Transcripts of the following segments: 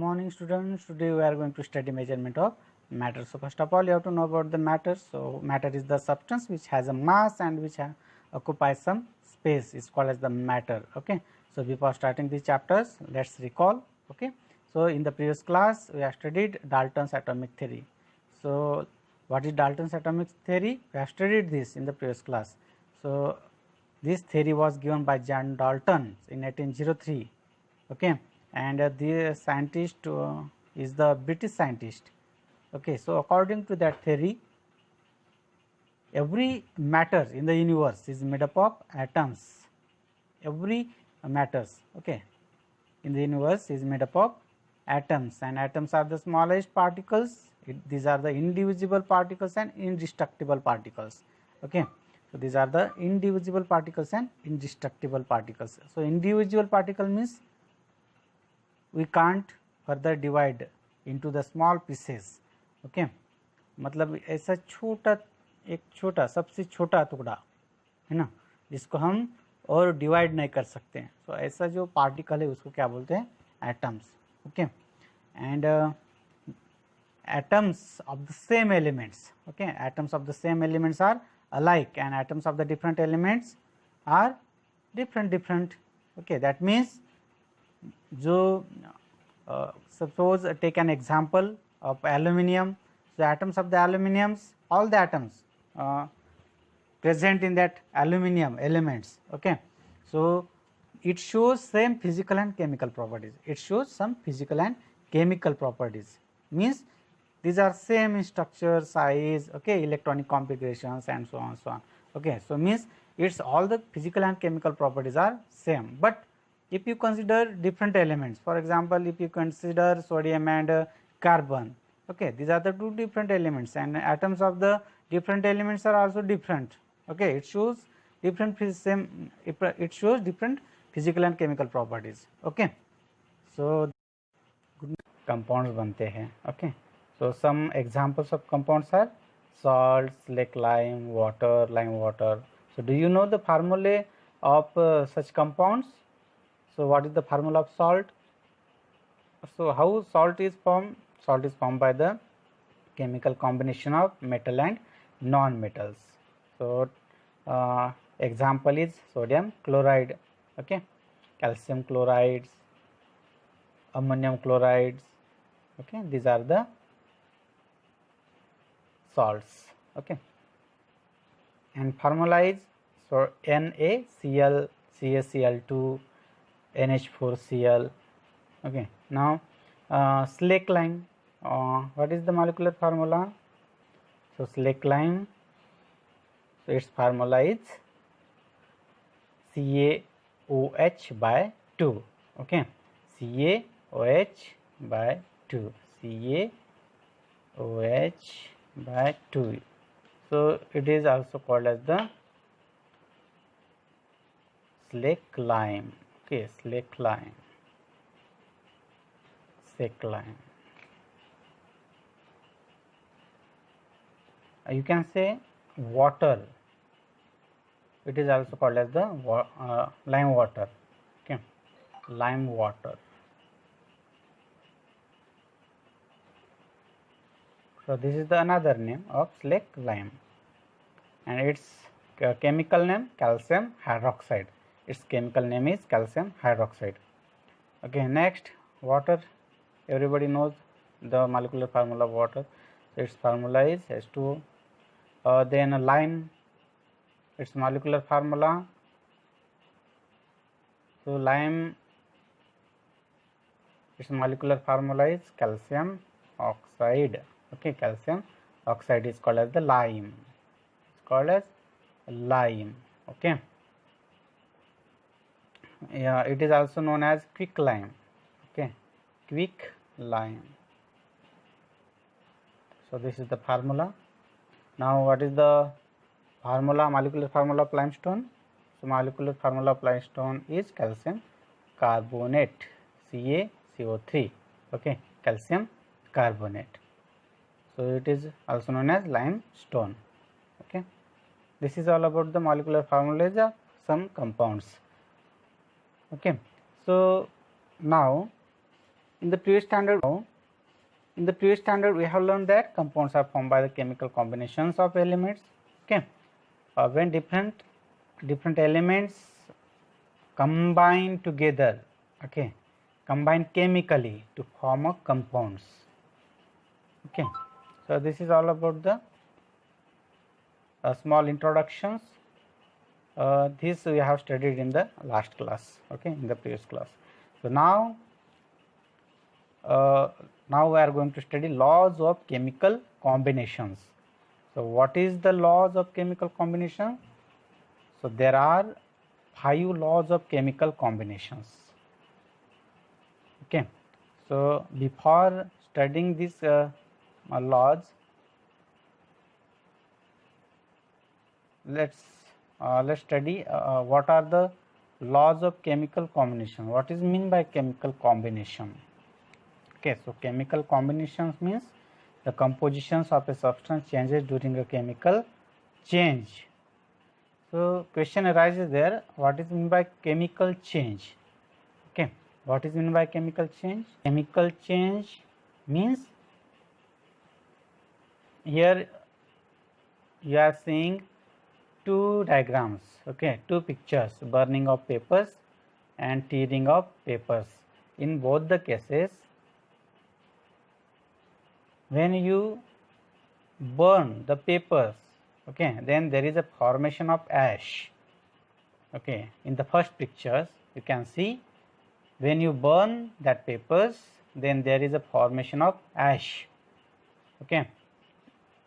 morning students. Today we are going to study measurement of matter. So first of all you have to know about the matter. So matter is the substance which has a mass and which occupies some space, is called as the matter. Okay. So before starting these chapters, let's recall. Okay. So in the previous class we have studied Dalton's atomic theory. So what is Dalton's atomic theory? We have studied this in the previous class. So this theory was given by John Dalton in 1803. Okay. And the scientist is the British scientist. Okay. So according to that theory, every matter in the universe is made up of atoms. Every matters, okay, in the universe is made up of atoms, and atoms are the smallest particles. These are the indivisible particles and indestructible particles. Okay. So these are the indivisible particles and indestructible particles. So indivisible particle means we can't further divide into the small pieces. Okay. मतलब ऐसा छोटा, एक छोटा, सबसे छोटा टुकड़ा है ना, जिसको हम और डिवाइड नहीं कर सकते हैं. सो ऐसा जो पार्टिकल है उसको क्या बोलते हैं? Atoms. Okay. And atoms of the same elements, okay, atoms of the same elements are alike and atoms of the different elements are different. Okay. That means जो suppose take an example of aluminium. So atoms of the aluminiums, all the atoms present in that aluminium elements. Okay. So it shows same physical and chemical properties. It shows some physical and chemical properties, means these are same in structure, size, okay, electronic configurations and so on, so on. Okay. So means it's all the physical and chemical properties are same. But if you consider different elements, for example, if you consider sodium and carbon, okay, these are the two different elements, and atoms of the different elements are also different. Okay. It shows different same, it shows different physical and chemical properties. Okay. So compounds बनते हैं. Okay. So some examples of compounds are salt, slake lime, water, lime water. So do you know the formulae of such compounds? So what is the formula of salt? So how salt is formed? Salt is formed by the chemical combination of metal and non-metals. So example is sodium chloride, okay, calcium chlorides, ammonium chlorides. Okay, these are the salts. Okay. And formula is so NaCl, CaCl2, NH4Cl. Okay. Now slake lime, what is the molecular formula? So slake lime, so its formula is CaOH by 2. Okay. CaOH by 2. CaOH by 2. So it is also called as the slake lime. Okay, slake lime. Slake lime. You can say water. It is also called as the lime water. Okay, lime water. So this is the another name of slake lime, and its chemical name calcium hydroxide. Its chemical name is calcium hydroxide. Okay. Next, water. Everybody knows the molecular formula of water. So its formula is H2O. Then lime, its molecular formula. So lime, its molecular formula is calcium oxide. Okay, calcium oxide is called as the lime. It's called as lime. Okay. Yeah, it is also known as quicklime. Okay, quicklime. So this is the formula. Now what is the formula, molecular formula of limestone? So molecular formula of limestone is calcium carbonate, CaCO3. Okay, calcium carbonate. So it is also known as limestone. Okay. This is all about the molecular formulas of some compounds. Okay. So now In the previous standard, we have learned that compounds are formed by the chemical combinations of elements. Okay, when different elements combine together, okay, combine chemically to form a compounds. Okay, so this is all about the small introductions. This we have studied in the last class, okay, in the previous class. So now we are going to study laws of chemical combinations. So what is the laws of chemical combination? So there are 5 laws of chemical combinations. Okay, so before studying these laws, let's study what are the laws of chemical combination. What is mean by chemical combination? Okay, so chemical combinations means the compositions of a substance changes during a chemical change. So question arises there, what is mean by chemical change? Okay, what is mean by chemical change? Chemical change means, here you are seeing 2 diagrams, okay, 2 pictures, burning of papers and tearing of papers. In both the cases, when you burn the papers, okay, then there is a formation of ash. Okay, in the first pictures you can see, when you burn that papers, then there is a formation of ash. Okay,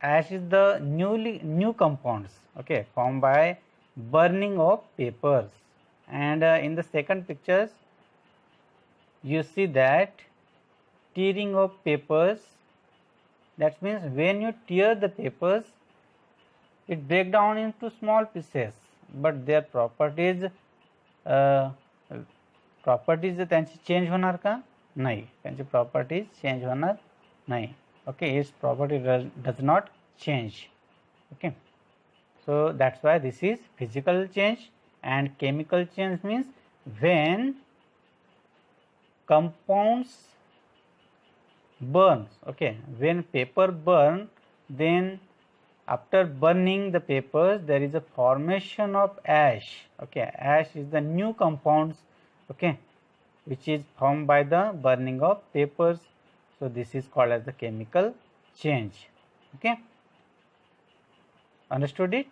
ash is the new compounds, okay, formed by burning of papers. And in the second pictures you see that tearing of papers. That means when you tear the papers, it break down into small pieces, but their properties त्यांची change होणार का? नाही, त्यांची properties change होणार नाही. Okay, its property does not change. Okay, so that's why this is physical change. And chemical change means when compounds burns, okay, when paper burn, then after burning the papers there is a formation of ash. Okay, ash is the new compounds, okay, which is formed by the burning of papers. So this is called as the chemical change. Okay, understood it?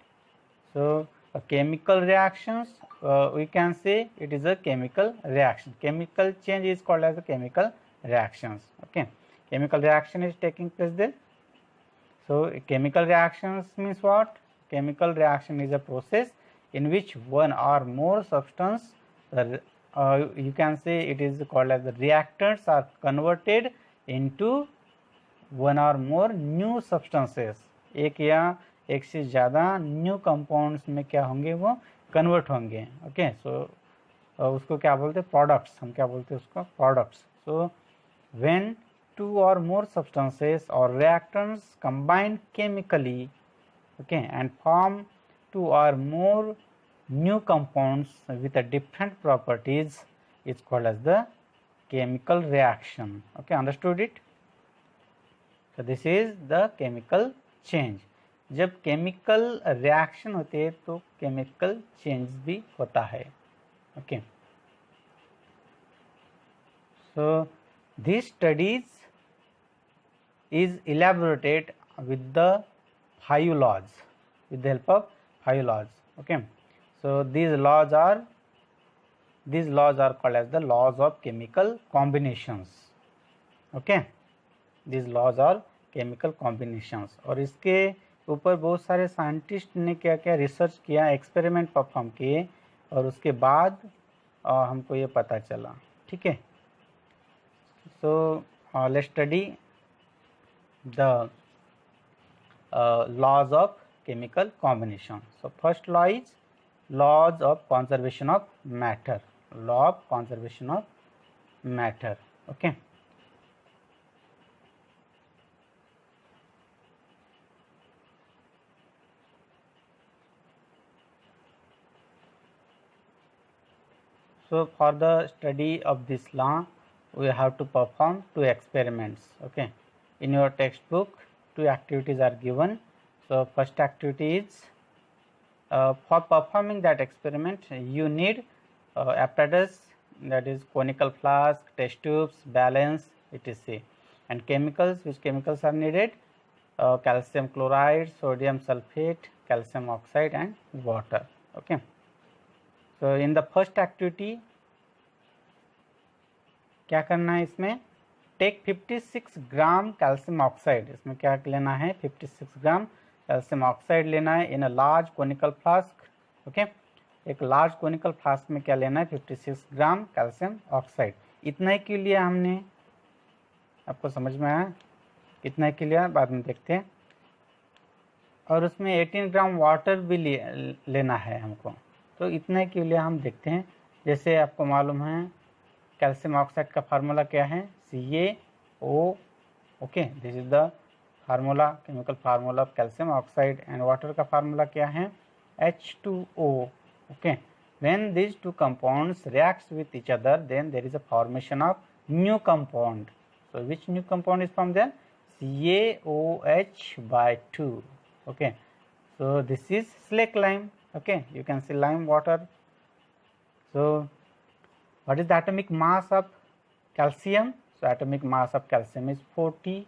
So chemical reactions, we can say it is a chemical reaction. Chemical change is called as a chemical reactions. Okay, chemical reaction is taking place there. So chemical reactions means what? Chemical reaction is a process in which one or more substance, you can say it is called as the reactants, are converted into one or more new substances. एक या एक से ज़्यादा new compounds में क्या होंगे, वो convert होंगे. ओके, सो उसको क्या बोलते हैं? प्रोडक्ट्स. हम क्या बोलते हैं उसको? Products. So when 2 or more substances or reactants combine chemically, okay, and form 2 or more new compounds with a different properties, is called as the chemical reaction. Okay, understood it? So this is the chemical change. जब chemical reaction होते हैं तो chemical change भी होता है. Okay, so these studies is elaborated with the 5 laws, with the help of 5 laws. Okay, so these laws are called as the laws of chemical combinations. Okay, these laws are chemical combinations. और इसके ऊपर बहुत सारे scientist ने क्या क्या research किया, experiment perform किए, और उसके बाद हमको ये पता चला. ठीक है, सो let's study the laws of chemical combination. So first law is laws of conservation of matter. Law of conservation of matter. Okay, so for the study of this law, we have to perform 2 experiments. Okay, in your textbook 2 activities are given. So first activity is for performing that experiment you need apparatus, that is conical flask, test tubes, balance, etc. And chemicals, which chemicals are needed? Calcium chloride, sodium sulfate, calcium oxide and water. Okay, so in the first activity क्या करना है इसमें? Take 56 ग्राम calcium oxide, इसमें क्या लेना है? 56 ग्राम calcium oxide लेना है in a large conical flask. Okay, एक लार्ज कोनिकल फ्लास्क में क्या लेना है? 56 ग्राम कैल्शियम ऑक्साइड. इतना ही क्यों लिया हमने? आपको समझ में आया कितना ही क्यों लिया? बाद में देखते हैं. और उसमें 18 ग्राम वाटर भी लेना है हमको. तो इतना ही क्यों लिया हम देखते हैं. जैसे आपको मालूम है कैल्शियम ऑक्साइड का फार्मूला क्या है? CaO. Okay, this is the formula, chemical formula of calcium oxide. And water का फार्मूला क्या है? H2O. Okay, when these two compounds reacts with each other, then there is a formation of new compound. So which new compound is formed then? CaOH by 2. Okay, so this is slake lime. Okay, you can see lime water. So what is the atomic mass of calcium? So atomic mass of calcium is 40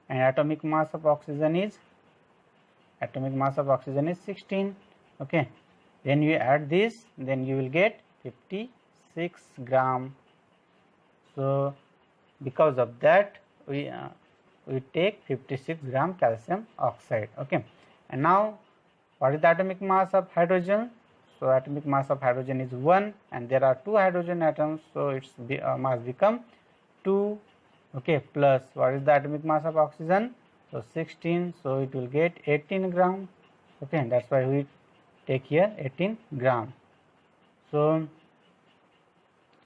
and atomic mass of oxygen is 16. Okay, then you add this, then you will get 56 gram. So because of that we take 56 gram calcium oxide. Okay, and now what is the atomic mass of hydrogen? So atomic mass of hydrogen is 1 and there are 2 hydrogen atoms, so its mass become 2. Okay, plus what is the atomic mass of oxygen? So 16, so it will get 18 gram. Okay, that's why we take here 18 gram. So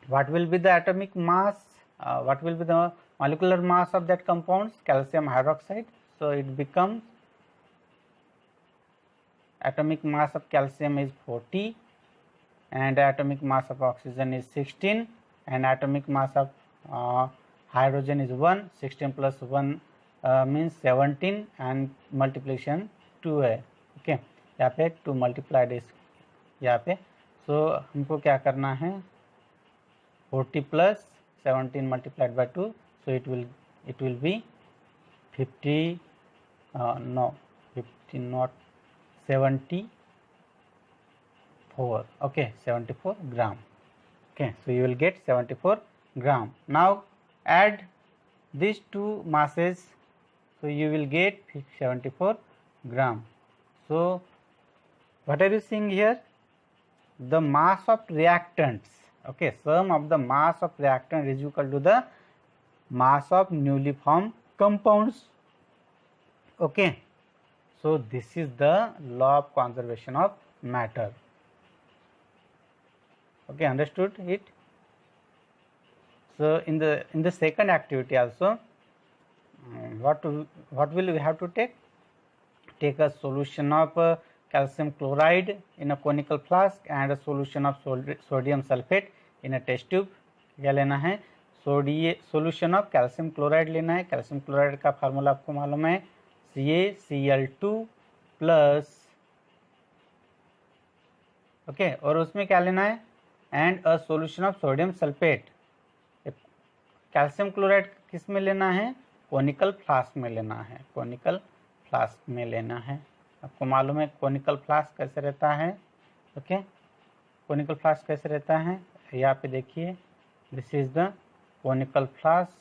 what will be the atomic mass? What will be the molecular mass of that compounds? Calcium hydroxide. So it becomes atomic mass of calcium is 40 and atomic mass of oxygen is 16 and atomic mass of hydrogen is 1. 16 plus 1 means 17 and multiplication 2 है. Okay, यहाँ पे 2 multiplied इस यहाँ पे. सो हमको क्या करना है? 40 plus 17 multiplied by 2, so it will be 50 no 50 not 74. Okay, 74 gram. Okay, so you will get 74 gram. Now add these two masses, so you will get 74 gram. So what are you seeing here? The mass of reactants. Okay, sum of the mass of reactant is equal to the mass of newly formed compounds. Okay, so this is the law of conservation of matter. Okay, understood it? So in the second activity also, what will we have to take? Take a solution of calcium chloride in a conical flask and a solution of sodium sulfate in a test tube. क्या लेना है? Solution of calcium chloride लेना है. Calcium chloride का formula आपको मालूम है, CaCl2 plus. Okay, और उसमें क्या लेना है? And a solution of sodium sulphate. Calcium chloride किस में लेना है? कोनिकल फ्लास्क में लेना है. कोनिकल फ्लास्क में लेना है. आपको मालूम है कोनिकल फ्लास्क कैसे रहता है? ओके, कोनिकल फ्लास्क कैसे रहता है? यहाँ पे देखिए, this is the conical flask.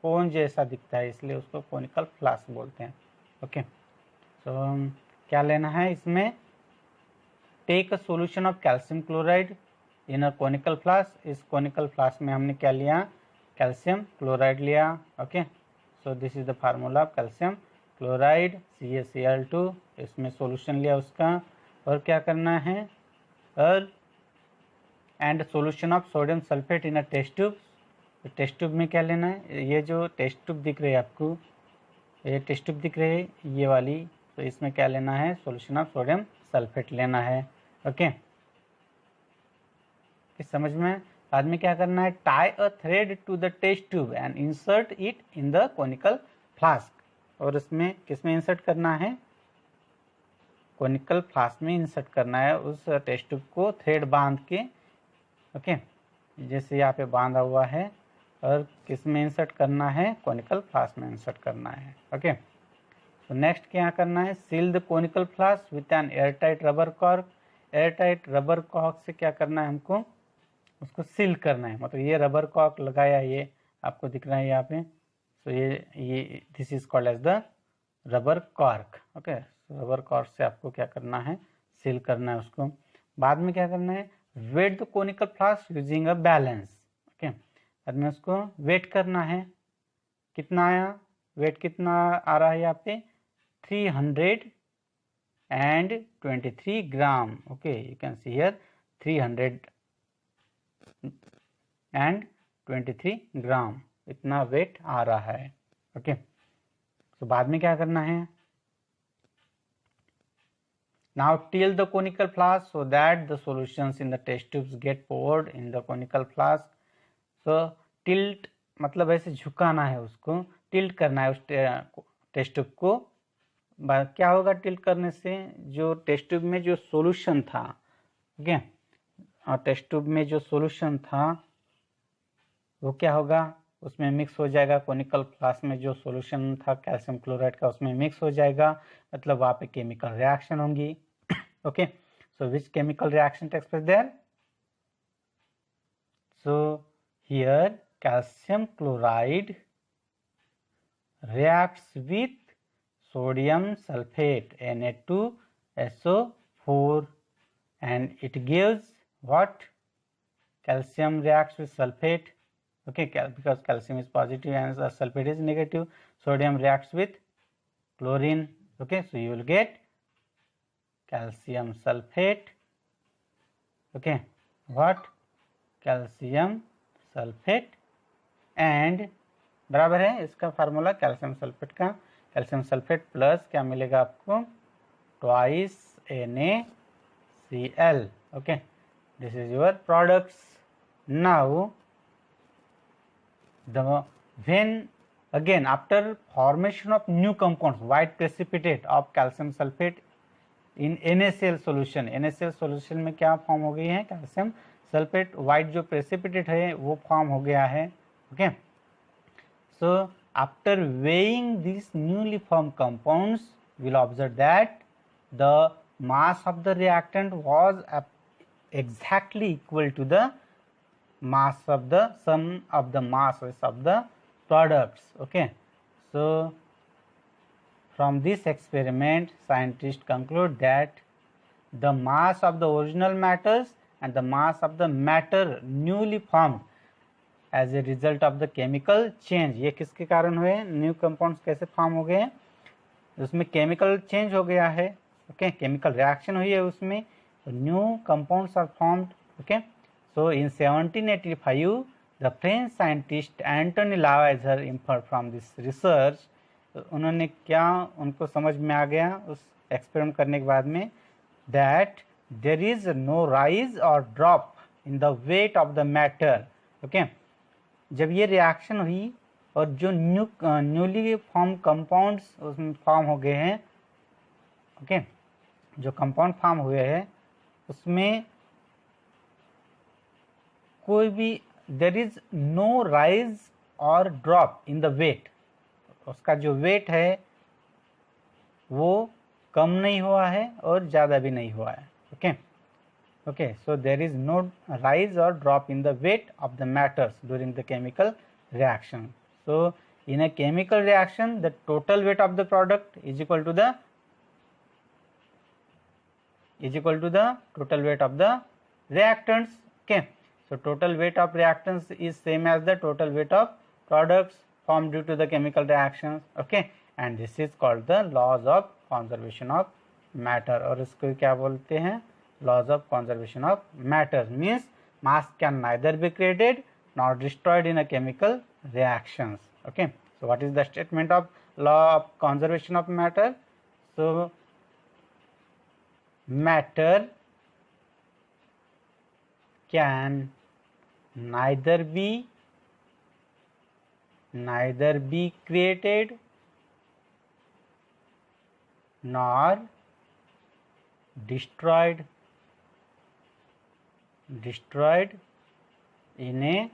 Cone जैसा दिखता है इसलिए उसको कोनिकल फ्लास्क बोलते हैं. ओके, तो क्या लेना है इसमें? Take a solution of calcium chloride in a conical flask. इस कोनिकल फ्लास्क में हमने क्या लिया? कैल्शियम क्लोराइड लिया. Okay, so this is the formula of calcium chloride, CaCl2. इसमें सॉल्यूशन लिया उसका, और क्या करना है? और and solution of sodium sulphate in a test tube. Test tube में क्या लेना है? ये जो टेस्ट ट्यूब दिख रही है आपको, ये टेस्ट ट्यूब दिख रही है ये वाली, तो इसमें क्या लेना है? सॉल्यूशन ऑफ सोडियम सल्फेट लेना है. ओके, समझ में? बाद में क्या करना है, tie a thread to the test tube and insert it in the conical flask. और इसमें किसमें इंसर्ट करना है, कोनिकल फ्लास्क में इंसर्ट करना है उस टेस्ट ट्यूब को थ्रेड बांध के। ओके, जैसे यहाँ पे बांधा हुआ है, और किस में इंसर्ट करना है, कोनिकल फ्लास्क में इंसर्ट करना है। ओके, तो नेक्स्ट क्या करना है, seal the conical flask with an airtight rubber cork. Airtight rubber cork से क्या करना है, हमको उसको सील करना है। मतलब ये रबर कॉर्क लगाया, ये आपको दिख रहा है यहाँ पे, तो ये this is called as the rubber cork. Okay, rubber cork से आपको क्या करना है, सील करना है उसको। बाद में क्या करना है, weigh the conical flask using a balance. Okay, बाद में उसको वेट करना है, कितना आया, वेट कितना आ रहा है यहाँ पे, 323 ग्राम। Okay, you can see here 323 ग्राम, इतना वेट आ रहा है। ओके, तो बाद में क्या करना है, now tilt the conical flask so that the solutions in the test tubes get poured in the conical flask। so tilt मतलब ऐसे झुकाना है, उसको टिल्ट करना है उस टेस्ट ट्यूब को। क्या होगा टिल्ट करने से, जो टेस्ट ट्यूब में जो सॉल्यूशन था, ओके, और टेस्ट ट्यूब में जो सॉल्यूशन था वो क्या होगा, उसमें मिक्स हो जाएगा। कोनिकल फ्लास्क में जो सॉल्यूशन था कैल्शियम क्लोराइड का, उसमें मिक्स हो जाएगा, मतलब वहाँ पे केमिकल रिएक्शन होंगी। Okay, so which chemical reaction takes place there, so here calcium chloride reacts with sodium sulfate Na2SO4 and it gives what, calcium reacts with sulfate, okay, because calcium is positive and sulfate is negative. Sodium reacts with chlorine, okay, so you will get calcium sulfate, okay, what, calcium sulfate, and बराबर है इसका formula calcium sulphate का, calcium sulphate plus क्या मिलेगा आपको, twice NaCl। Okay, this is your products. Now the when again after formation of new compounds, white precipitate of calcium sulphate in NaCl solution. NaCl solution में क्या form हो गई है, calcium sulphate, white जो precipitate है वो form हो गया है। Okay, so after weighing these newly formed compounds, we will observe that the mass of the reactant was exactly equal to the mass of the sum of the masses of the products. Okay, so from this experiment, scientists conclude that the mass of the original matters and the mass of the matter newly formed as a result of the chemical change, ये किसके कारण हुए, new compounds कैसे form हो गए, उसमें chemical change हो गया है। ओके, केमिकल रिएक्शन हुई है उसमें, new compounds are formed. Okay, so in 1785 the French scientist Antoine Lavoisier inferred from this research, उन्होंने क्या, उनको समझ में आ गया उस एक्सपेरिमेंट करने के बाद में, that there is no rise और drop in the weight of the matter. Okay, जब ये रिएक्शन हुई और जो न्यूली फॉर्म कंपाउंड्स उसमें फॉर्म हो गए हैं, ओके, जो कंपाउंड फॉर्म हुए हैं उसमें कोई भी, देयर इज नो राइज और ड्रॉप इन द वेट, उसका जो वेट है वो कम नहीं हुआ है और ज़्यादा भी नहीं हुआ है। Okay, okay, so there is no rise or drop in the weight of the matters during the chemical reaction. So in a chemical reaction, the total weight of the product is equal to the total weight of the reactants. Okay, so total weight of reactants is same as the total weight of products formed due to the chemical reactions. Okay, and this is called the laws of conservation of matter, और इसको क्या बोलते हैं, laws of conservation of matter, means mass can neither be created nor destroyed in a chemical reactions. Okay, so what is the statement of law of conservation of matter? So matter can neither be created nor destroyed in a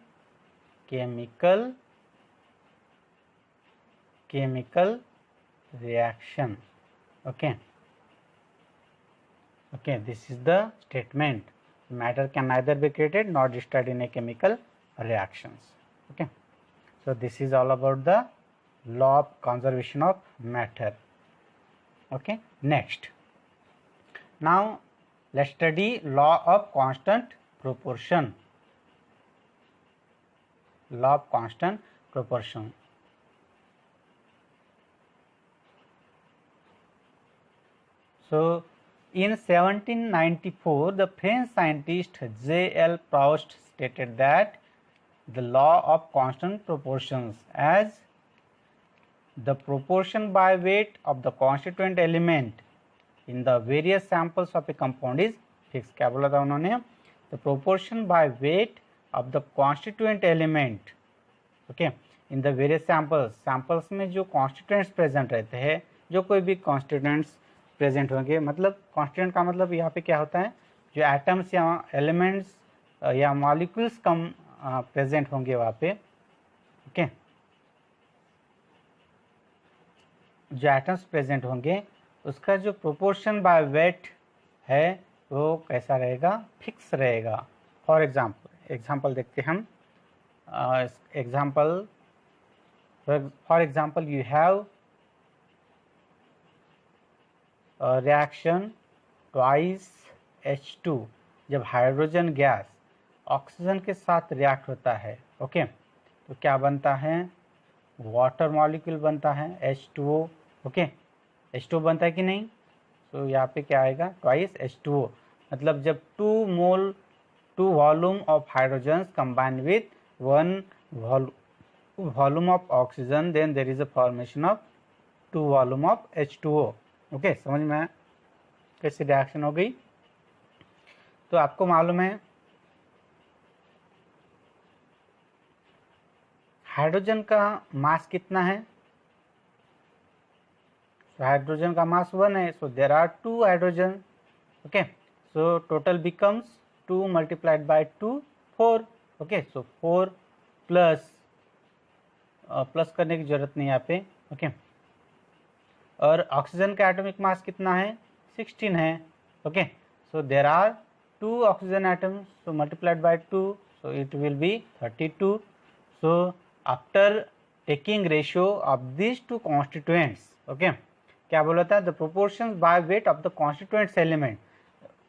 chemical reaction. Okay, this is the statement. Matter can neither be created nor destroyed in a chemical reactions. Okay, so this is all about the law of conservation of matter. Okay, next, now let's study law of constant proportion. Law of constant proportion. So in 1794, the French scientist J.L. Proust stated that the law of constant proportions as the proportion by weight of the constituent element in the various samples of a compound is fixed. क्या बोला था उन्होंने? The proportion by weight of the constituent element, okay, in the various samples में जो constituents present रहते हैं, जो कोई भी constituents प्रेजेंट होंगे, मतलब कॉन्स्टिट्यूएंट का मतलब यहाँ पे क्या होता है, जो एटम्स या एलिमेंट्स या मॉलिक्यूल्स कम प्रेजेंट होंगे वहाँ पे. ओके, जो एटम्स प्रेजेंट होंगे उसका जो प्रोपोर्शन बाय वेट है वो कैसा रहेगा? फिक्स रहेगा. फॉर एग्जाम्पल देखते हैं हम. For example you have reaction twice H2. जब हाइड्रोजन गैस ऑक्सीजन के साथ रिएक्ट होता है, ओके, तो क्या बनता है? वाटर मॉलिक्यूल बनता है H2O. ओके, H2O बनता है कि नहीं? तो यहाँ पे क्या आएगा? Twice H2O. मतलब जब 2 volume of hydrogen combine with 1 volume of oxygen, then there is a formation of 2 volume of H2O. Okay, समझ में कैसी रिएक्शन हो गई? तो आपको मालूम है हाइड्रोजन का मास कितना है? तो हाइड्रोजन का मास 1 है. So there are 2 hydrogen. Okay, so total becomes 2 multiplied by 2 4. Okay, so 4 plus करने की जरूरत नहीं यहाँ पे. ओके, और ऑक्सीजन का एटॉमिक मास कितना है? 16 है. Okay, so there are 2 oxygen atoms, so multiplied by 2, so it will be 32. So after taking ratio of this 2 constituents, okay, क्या बोला था? The proportions by weight of the constituents element.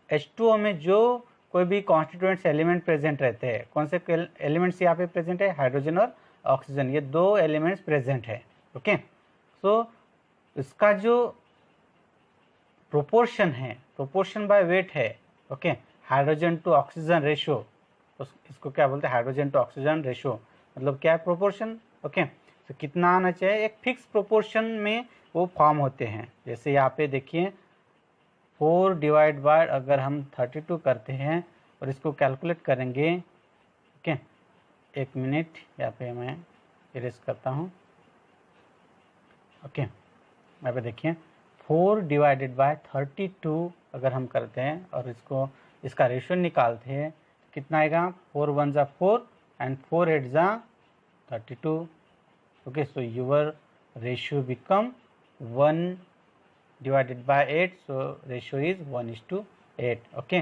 H2O में जो कोई भी कॉन्स्टिट्यूएंट्स एलिमेंट प्रेजेंट रहते हैं, कौन से एलिमेंट्स यहाँ पे प्रेजेंट है? हाइड्रोजन और ऑक्सीजन, ये 2 एलिमेंट्स प्रेजेंट है. ओके, सो इसका जो प्रोपोर्शन है, प्रोपोर्शन बाय वेट है, okay, hydrogen to oxygen ratio, इसको क्या बोलते हैं? Hydrogen to oxygen ratio. मतलब क्या है? प्रोपोर्शन. ओके, तो कितना आना चाहिए? एक फिक्स प्रोपोर्शन में वो फॉर्म होते हैं. जैसे यहाँ पे देखिए 4 डिवाइड बाय, अगर हम 32 करते हैं और इसको कैलकुलेट करेंगे, ओके, एक मिनट यहाँ पे मैं इरेज करता हूँ. ओके, यहाँ पे देखिए 4 डिवाइडेड बाय 32 अगर हम करते हैं और इसका रेशियो निकालते हैं, कितना आएगा? 4 1 जा 4 एंड 4 8 जा 32. Okay, so your ratio become 1 divided by 8, so ratio is 1:8. Okay,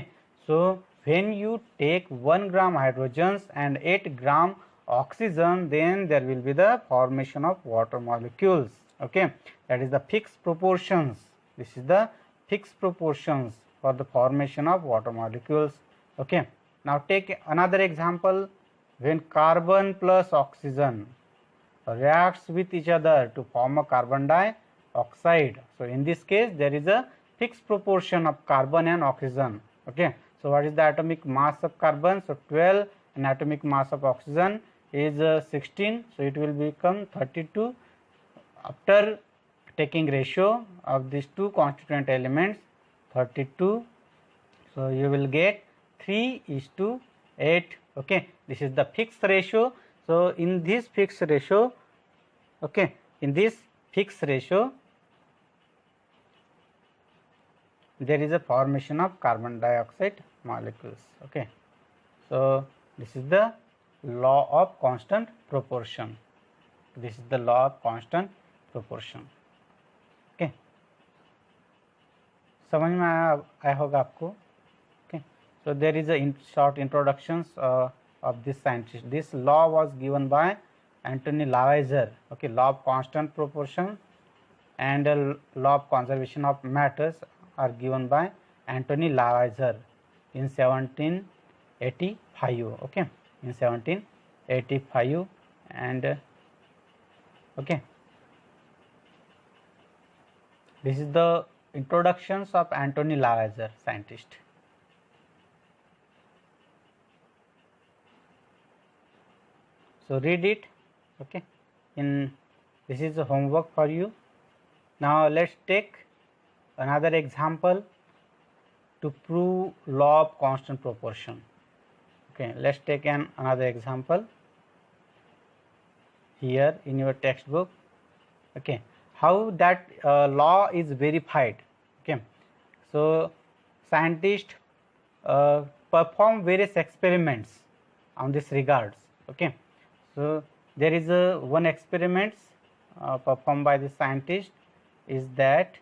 so when you take 1 gram hydrogens and 8 gram oxygen, then there will be the formation of water molecules. Okay, that is the fixed proportions. This is the fixed proportions for the formation of water molecules. Okay, now take another example. When carbon plus oxygen reacts with each other to form a carbon dioxide, so in this case there is a fixed proportion of carbon and oxygen. Okay, so what is the atomic mass of carbon? So 12, and atomic mass of oxygen is 16, so it will become 32 after taking ratio of these 2 constituent elements, 32. So you will get 3:8. Okay, this is the fixed ratio. So in this fixed ratio, okay, in this fixed ratio there is a formation of carbon dioxide molecules. Okay, so this is the law of constant proportion. This is the law of constant proportion. Okay, समझ में आया होगा आपको. Okay, so there is a short introductions of this scientist. This law was given by Anthony Lavoisier. Okay, law of constant proportion and law of conservation of matters are given by Anthony Lavoisier in 1785. Okay, in 1785, and okay, this is the introductions of Anthony Lavoisier, scientist. So read it. Okay, in this is a homework for you. Now let's take another example to prove law of constant proportion. Okay, let's take another example here in your textbook. Okay, how that law is verified. Okay, so scientists perform various experiments on this regards. Okay, so there is one experiment performed by the scientist is that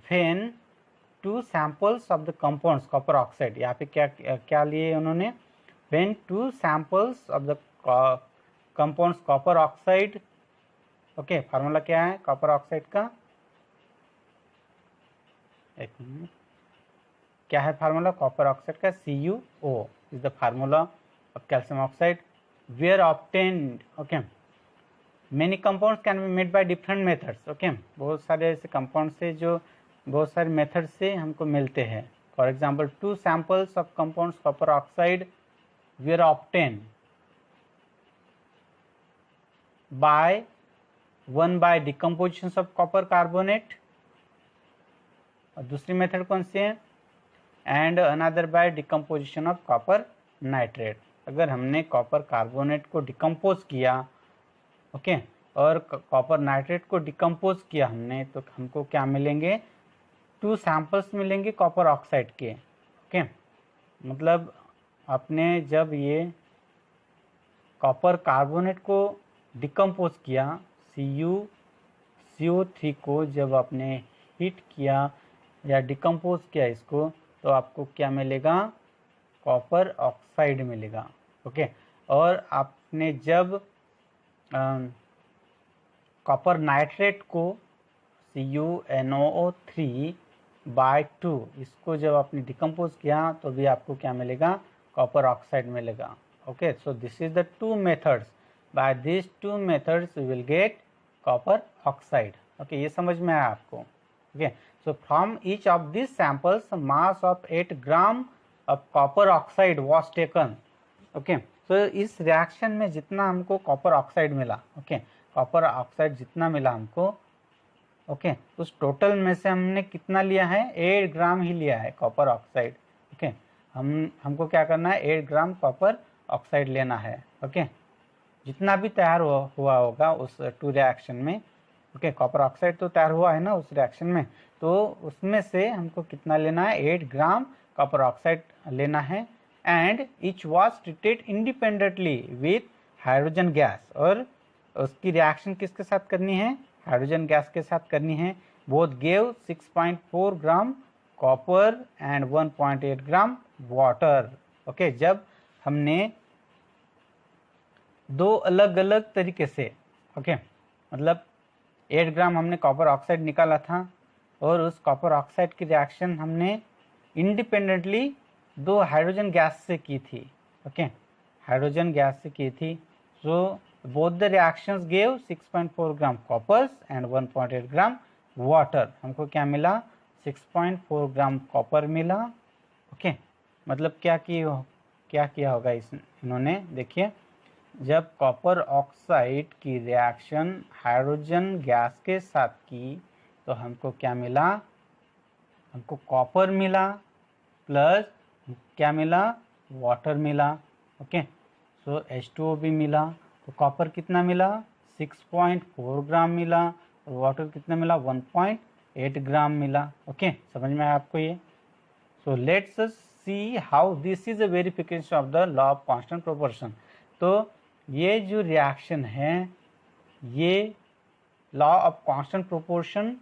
when two samples of the compounds copper oxide, यहाँ पे क्या लिए उन्होंने, when two samples of the compounds copper oxide, okay, formula क्या है copper oxide का, एक minute, क्या है फार्मूला कॉपर ऑक्साइड का, CuO is the formula of calcium oxide, were obtained. Okay, many compounds can be made by different methods. Okay, बहुत सारे ऐसे compounds से जो बहुत सारे मेथड से हमको मिलते हैं. For example 2 samples of compounds copper oxide were obtained by one by decomposition of copper carbonate, और दूसरी मेथड कौन सी है, and another by decomposition of copper nitrate. अगर हमने कॉपर कार्बोनेट को डिकम्पोज किया, ओके, और कॉपर नाइट्रेट को डिकम्पोज किया हमने, तो हमको क्या मिलेंगे, 2 सैंपल्स मिलेंगे कॉपर ऑक्साइड के. ओके, मतलब आपने जब ये कॉपर कार्बोनेट को डिकम्पोज किया, CO3 को जब आपने हीट किया या डिकम्पोज किया इसको, तो आपको क्या मिलेगा, कॉपर ऑक्साइड मिलेगा. ओके, और आपने जब कॉपर नाइट्रेट को CuNO3/2 इसको जब आपने डिकम्पोज किया, तो भी आपको क्या मिलेगा, कॉपर ऑक्साइड मिलेगा. Okay, so this is the 2 methods. By this 2 methods we will get copper oxide. Okay, ये समझ में आया आपको. Okay, so from each of these samples mass of 8 gram of copper oxide was taken. okay, so इस reaction में जितना हमको copper oxide मिला, ओके, कॉपर ऑक्साइड जितना मिला हमको, ओके, उस टोटल में से हमने कितना लिया है, 8 ग्राम ही लिया है कॉपर ऑक्साइड. ओके, हमको क्या करना है, 8 ग्राम कॉपर ऑक्साइड लेना है. ओके, जितना भी तैयार हुआ होगा उस 2 रिएक्शन में. ओके, कॉपर ऑक्साइड तो तैयार हुआ है ना उस रिएक्शन में, तो उसमें से हमको कितना लेना है, 8 ग्राम कॉपर ऑक्साइड लेना है. And each was treated independently with hydrogen gas, और उसकी रिएक्शन किसके साथ करनी है, हाइड्रोजन गैस के साथ करनी है. Both gave 6.4 gram copper and 1.8 gram water. Okay, जब हमने 2 अलग अलग तरीके से, ओके, मतलब 8 ग्राम हमने कॉपर ऑक्साइड निकाला था, और उस कॉपर ऑक्साइड की रिएक्शन हमने इंडिपेंडेंटली 2 हाइड्रोजन गैस से की थी. ओके, हाइड्रोजन गैस से की थी. So both the reactions gave 6.4 gram coppers and 1.8 gram water. हमको क्या मिला, 6.4 ग्राम कॉपर मिला. ओके, मतलब क्या किया होगा इन्होंने, देखिए, जब कॉपर ऑक्साइड की रिएक्शन हाइड्रोजन गैस के साथ की, तो हमको क्या मिला, हमको कॉपर मिला प्लस क्या मिला, वाटर मिला. ओके। सो H2O भी मिला, तो कॉपर कितना मिला 6.4 ग्राम मिला, और वाटर कितना मिला 1.8 ग्राम मिला। ओके, समझ में आया आपको ये। So let's see how this is a verification of the law of constant proportion. तो ये जो रिएक्शन है ये law of constant proportion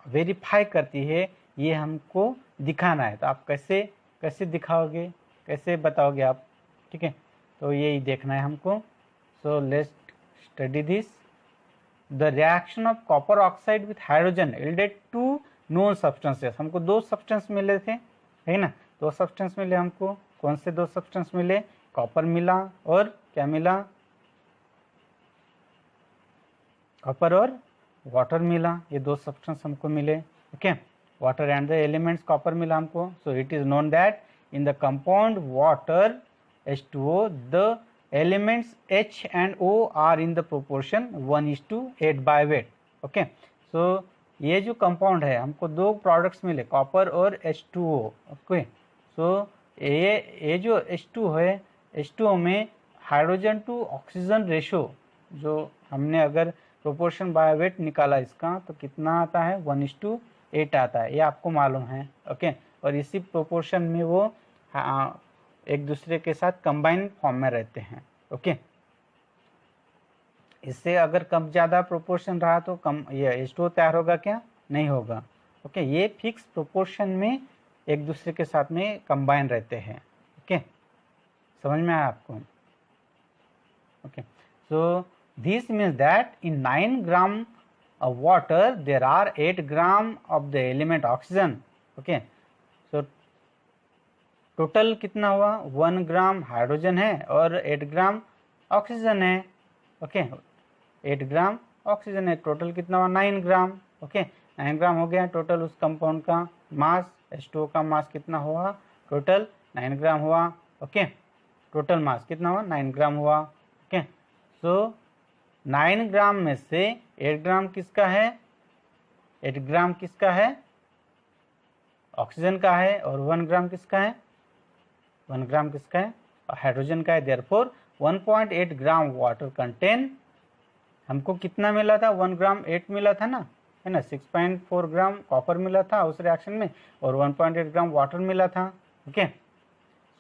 verify करती है, ये हमको दिखाना है। तो आप कैसे कैसे दिखाओगे, कैसे बताओगे आप, ठीक है, तो यही देखना है हमको। So let's study this. The reaction of copper oxide with hydrogen yielded two known substances. हमको दो सब्सटेंस मिले थे, है ना, दो सब्सटेंस मिले हमको। कौन से दो सब्सटेंस मिले, कॉपर मिला और क्या मिला, कॉपर और वाटर मिला, ये दो सब्सटेंस हमको मिले। Okay, water and the elements copper मिला हमको। So it is known that in the compound water H2O the elements H and O are in the proportion 1:8 by weight. Okay, so ये जो compound है हमको दो products मिले, copper और H2O। Okay, so ये जो H2 है, H2O में हाइड्रोजन टू ऑक्सीजन रेशो जो हमने अगर प्रोपोर्शन बाय वेट निकाला इसका, तो कितना आता है 1:8 आता है, ये आपको मालूम है। ओके, और इसी प्रोपोर्शन में वो एक दूसरे के साथ कंबाइन फॉर्म में रहते हैं। ओके, इससे अगर कम ज़्यादा प्रोपोर्शन रहा तो कम ये H2O तैयार होगा क्या, नहीं होगा। ओके, ये फिक्स प्रोपोर्शन में एक दूसरे के साथ में कंबाइन रहते हैं। ओके, समझ में आया आपको। Okay, so this means that in 9 gram of water there are 8 gram of the element oxygen. Okay, so total कितना हुआ 1 ग्राम हाइड्रोजन है और 8 ग्राम ऑक्सीजन है। ओके, 8 ग्राम ऑक्सीजन है, टोटल कितना हुआ 9 ग्राम। ओके, 9 ग्राम हो गया टोटल उस कंपाउंड का मास। H2O का मास कितना हुआ, टोटल 9 ग्राम हुआ। ओके, टोटल मास कितना हुआ 9 ग्राम हुआ। ओके, सो 9 ग्राम में से 8 ग्राम किसका है, 8 ग्राम किसका है, ऑक्सीजन का है, और 1 ग्राम किसका है, 1 ग्राम किसका है, हाइड्रोजन का है। देयरफॉर 1.8 ग्राम वाटर कंटेन, हमको कितना मिला था 1 ग्राम 8 मिला था ना, है ना, 6.4 ग्राम कॉपर मिला था उस रिएक्शन में, और 1.8 ग्राम वाटर मिला था। ओके,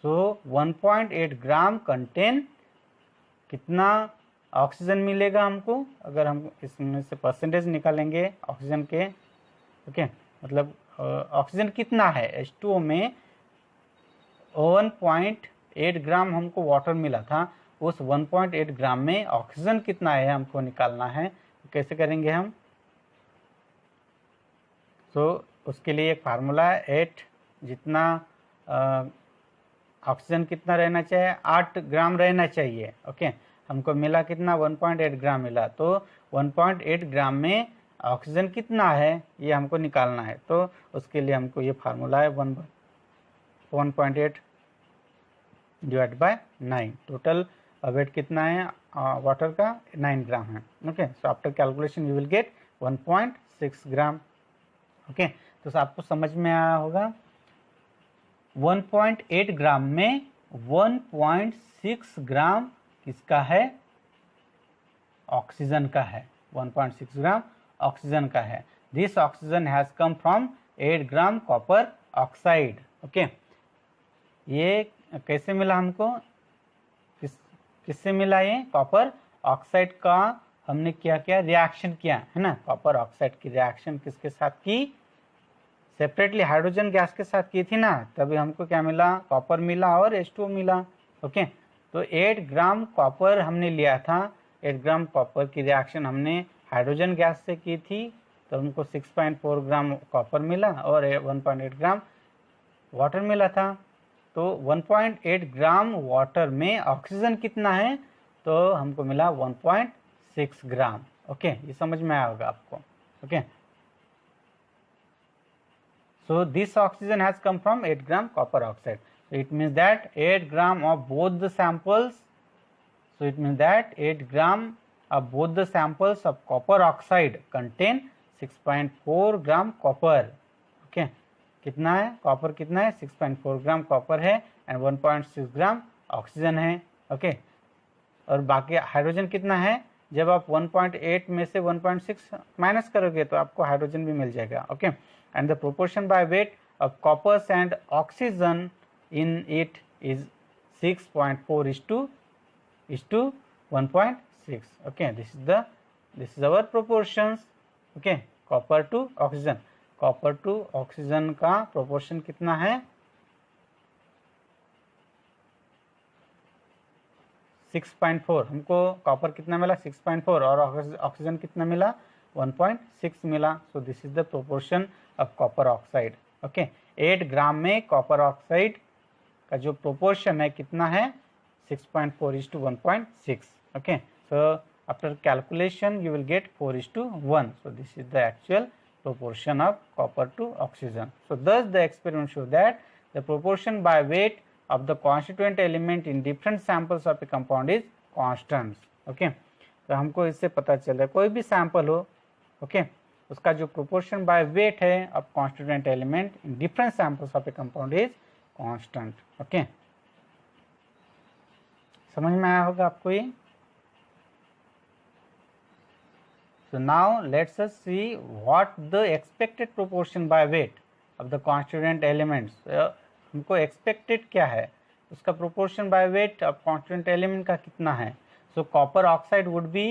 सो 1.8 ग्राम कंटेन कितना ऑक्सीजन मिलेगा हमको, अगर हम इसमें से परसेंटेज निकालेंगे ऑक्सीजन के। ओके, मतलब ऑक्सीजन कितना है H2O में 1.8 ग्राम हमको वाटर मिला था, उस 1.8 ग्राम में ऑक्सीजन कितना है हमको निकालना है। तो कैसे करेंगे हम, सो उसके लिए एक फार्मूला है, 8 जितना ऑक्सीजन कितना रहना चाहिए 8 ग्राम रहना चाहिए। ओके, हमको मिला कितना 1.8 ग्राम मिला, तो 1.8 ग्राम में ऑक्सीजन कितना है ये हमको निकालना है। तो उसके लिए हमको ये फार्मूला है 1.8 डिवाइड बाय 9। टोटल वेट कितना है वाटर का 9 ग्राम है। Okay, so after calculation you will get 1.6 gram. Okay, तो आपको समझ में आया होगा 1.8 ग्राम में 1.6 ग्राम किसका है, ऑक्सीजन का है, 1.6 ग्राम ऑक्सीजन का है। This oxygen has come from 8 gram copper oxide. Okay, ये कैसे मिला हमको, किससे मिला, ये कॉपर ऑक्साइड का हमने क्या किया रिएक्शन किया है ना, कॉपर ऑक्साइड की रिएक्शन किसके साथ की, सेपरेटली हाइड्रोजन गैस के साथ की थी ना, तभी हमको क्या मिला, कॉपर मिला और H2O मिला। ओके, तो 8 ग्राम कॉपर हमने लिया था, 8 ग्राम कॉपर की रिएक्शन हमने हाइड्रोजन गैस से की थी, तो हमको 6.4 ग्राम कॉपर मिला और 1.8 ग्राम वाटर मिला था। तो 1.8 ग्राम वाटर में ऑक्सीजन कितना है, तो हमको मिला 1.6 ग्राम। ओके, ये समझ में आया होगा आपको। Okay, so this oxygen has come from 8 gram copper oxide. So it means that 8 gram of both the samples, so it means that 8 gram of both the samples of copper oxide contain 6.4 gram copper. Okay, कितना है copper, कितना है 6.4 gram copper है and 1.6 gram oxygen है, okay. और बाकी hydrogen कितना है, जब आप 1.8 में से 1.6 माइनस करोगे तो आपको हाइड्रोजन भी मिल जाएगा, okay. And the proportion by weight of coppers and oxygen in it is 6.4:1.6, okay. This is our proportions, okay. Copper to oxygen, copper to oxygen का प्रोपोर्शन कितना है 6.4, हमको कॉपर कितना मिला 6.4 और ऑक्सीजन कितना मिला 1.6 मिला। सो this is the proportion of copper oxide, okay. 8 ग्राम में कॉपर ऑक्साइड का जो प्रोपोर्शन है कितना है 6.4:1.6, okay. So after calculation you will get 4:1. So this is the actual proportion of copper to oxygen. So thus the experiment show that the proportion by weight of the constituent element in different samples of a compound is constant, okay. तो हमको इससे पता चल रहा है कोई भी sample हो, okay, उसका जो proportion by weight है of constituent element in different samples of a compound is constant, okay. समझ में आया होगा आपको ये। So now let's us see what the expected proportion by weight of the constituent elements. हमको expected क्या है, उसका proportion by weight of constituent element का कितना है। So copper oxide would be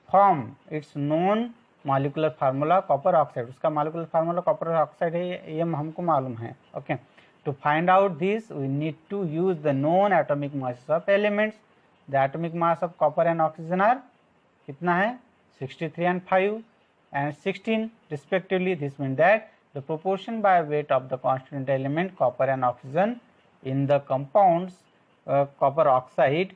form its known molecular formula copper oxide, उसका molecular formula copper oxide है, ये हमको मालूम है, okay. To find out this we need to use the known atomic masses of elements. The atomic mass of copper and oxygen are कितना है 63 and 5 and 16 respectively. This means that the proportion by weight of the constituent element copper and oxygen in the compounds copper oxide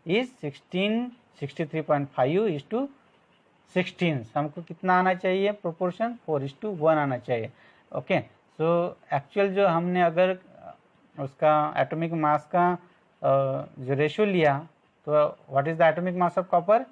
is 63.5:16. हमको कितना आना चाहिए proportion 4:1 आना चाहिए, okay. So actual जो हमने अगर उसका एटॉमिक मास का जो रेशियो लिया तो what is the atomic mass of copper,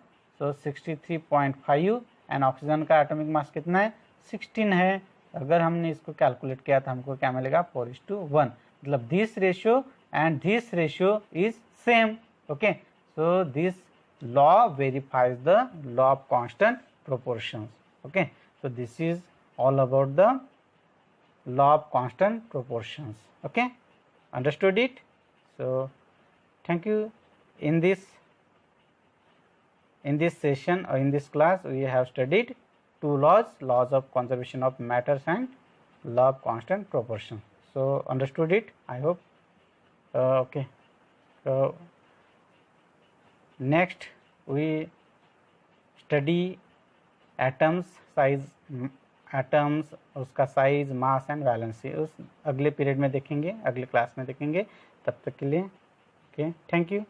so 63.5 and oxygen का एटॉमिक मास कितना है 16 है। अगर हमने इसको कैलकुलेट किया तो हमको क्या मिलेगा 4:1, मतलब this ratio and this ratio is same, okay. So this law verifies the law of constant proportions, okay. So this is all about the law of constant proportions, okay. Understood it? So thank you. In this session or in this class we have studied two laws of conservation of matters and law of constant proportion. So understood it, I hope, okay. So next we study atoms size, atoms, उसका size, mass and valency उस अगले period में देखेंगे, अगले class में देखेंगे। तब तक के लिए ओके, थैंक यू।